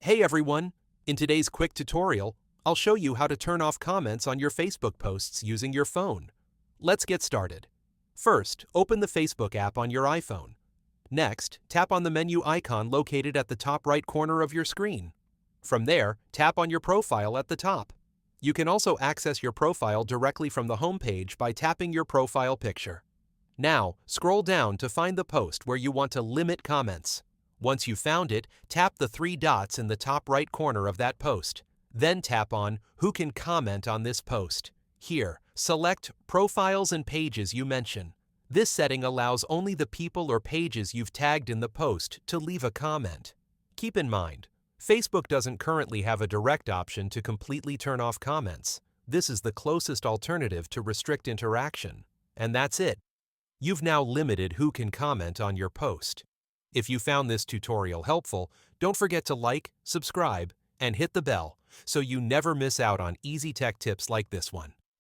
Hey everyone! In today's quick tutorial, I'll show you how to turn off comments on your Facebook posts using your phone. Let's get started. First, open the Facebook app on your iPhone. Next, tap on the menu icon located at the top right corner of your screen. From there, tap on your profile at the top. You can also access your profile directly from the home page by tapping your profile picture. Now, scroll down to find the post where you want to limit comments. Once you've found it, tap the three dots in the top right corner of that post. Then tap on Who can comment on this post? Here, select Profiles and Pages you mention. This setting allows only the people or pages you've tagged in the post to leave a comment. Keep in mind, Facebook doesn't currently have a direct option to completely turn off comments. This is the closest alternative to restrict interaction. And that's it. You've now limited who can comment on your post. If you found this tutorial helpful, don't forget to like, subscribe, and hit the bell so you never miss out on easy tech tips like this one.